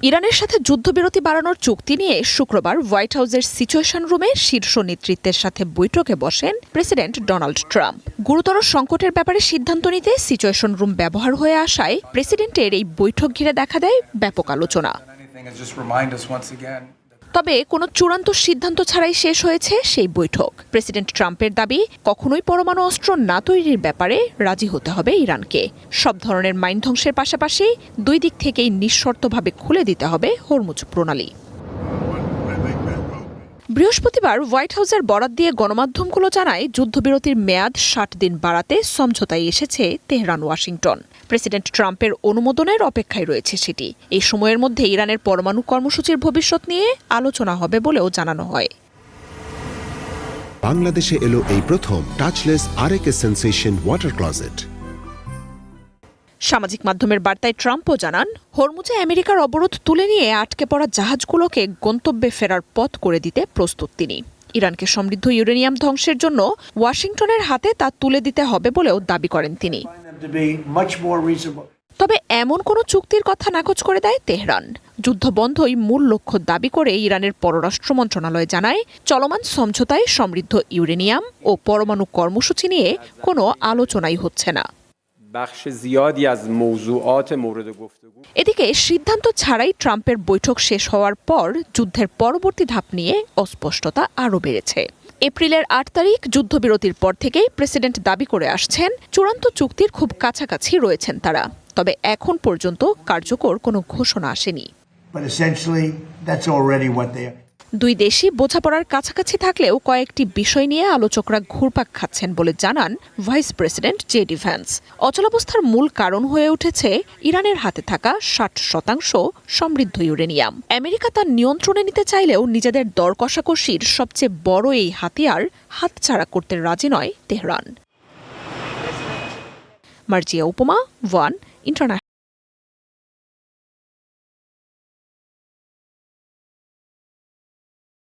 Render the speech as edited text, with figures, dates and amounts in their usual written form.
ইরানের সাথে যুদ্ধবিরতি বাড়ানোর চুক্তি নিয়ে শুক্রবার হোয়াইট হাউসের সিচুয়েশন রুমে শীর্ষ নেতৃত্বের সাথে বৈঠকে বসেন প্রেসিডেন্ট ডোনাল্ড ট্রাম্প। গুরুতর সংকটের ব্যাপারে সিদ্ধান্ত নিতে সিচুয়েশন রুম ব্যবহার হয়ে আসায় প্রেসিডেন্টের এই বৈঠক ঘিরে দেখা দেয় ব্যাপক আলোচনা। তবে কোনো চূড়ান্ত সিদ্ধান্ত ছাড়াই শেষ হয়েছে সেই বৈঠক। প্রেসিডেন্ট ট্রাম্পের দাবি, কখনোই পরমাণু অস্ত্র না তৈরির ব্যাপারে রাজি হতে হবে ইরানকে। সব ধরনের মাইন ধ্বংসের পাশাপাশি দুই দিক থেকেই নিঃশর্তভাবে খুলে দিতে হবে হরমুজ প্রণালী। বৃহস্পতিবার হোয়াইট হাউসের বরাত দিয়ে গণমাধ্যমগুলো জানায়, যুদ্ধবিরতির মেয়াদ ৬০ দিন বাড়াতে সমঝোতায় এসেছে তেহরান ওয়াশিংটন। প্রেসিডেন্ট ট্রাম্পের অনুমোদনের অপেক্ষায় রয়েছে সেটি। এই সময়ের মধ্যে ইরানের পরমাণু কর্মসূচির ভবিষ্যৎ নিয়ে আলোচনা হবে বলেও জানানো হয়। বাংলাদেশে এলো এই প্রথম টাচলেস আরএকে সেন্সেশন ওয়াটার ক্লোজেট। সামাজিক মাধ্যমের বার্তায় ট্রাম্পও জানান, হরমুজে আমেরিকার অবরোধ তুলে নিয়ে আটকে পড়া জাহাজগুলোকে গন্তব্যে ফেরার পথ করে দিতে প্রস্তুত তিনি। ইরানকে সমৃদ্ধ ইউরেনিয়াম ধ্বংসের জন্য ওয়াশিংটনের হাতে তা তুলে দিতে হবে বলেও দাবি করেন তিনি। তবে এমন কোনো চুক্তির কথা নাকচ করে দেয় তেহরান। যুদ্ধবন্ধই মূল লক্ষ্য দাবি করে ইরানের পররাষ্ট্র মন্ত্রণালয় জানায়, চলমান সমঝোতায় সমৃদ্ধ ইউরেনিয়াম ও পরমাণু কর্মসূচি নিয়ে কোনো আলোচনাই হচ্ছে না। এদিকে সিদ্ধান্ত ছাড়াই ট্রাম্পের বৈঠক শেষ হওয়ার পর যুদ্ধের পরবর্তী ধাপ নিয়ে অস্পষ্টতা আরও বেড়েছে। এপ্রিলের ৮ তারিখ যুদ্ধবিরতির পর থেকেই প্রেসিডেন্ট দাবি করে আসছেন, চূড়ান্ত চুক্তির খুব কাছাকাছি রয়েছেন তারা। তবে এখন পর্যন্ত কার্যকর কোনো ঘোষণা আসেনি। দুই দেশই বোঝাপড়ার কাছাকাছি থাকলেও কয়েকটি বিষয় নিয়ে আলোচকরা ঘুরপাক খাচ্ছেন বলে জানান ভাইস প্রেসিডেন্ট জেডি ভ্যান্স। অচলাবস্থার মূল কারণ হয়ে উঠেছে ইরানের হাতে থাকা ৬০% সমৃদ্ধ ইউরেনিয়াম। আমেরিকা তার নিয়ন্ত্রণে নিতে চাইলেও নিজেদের দর কষাকষির সবচেয়ে বড় এই হাতিয়ার হাতছাড়া করতে রাজি নয় তেহরান। মার্জিয়া উপমা, ওয়ান ইন্টারন্যাশনাল।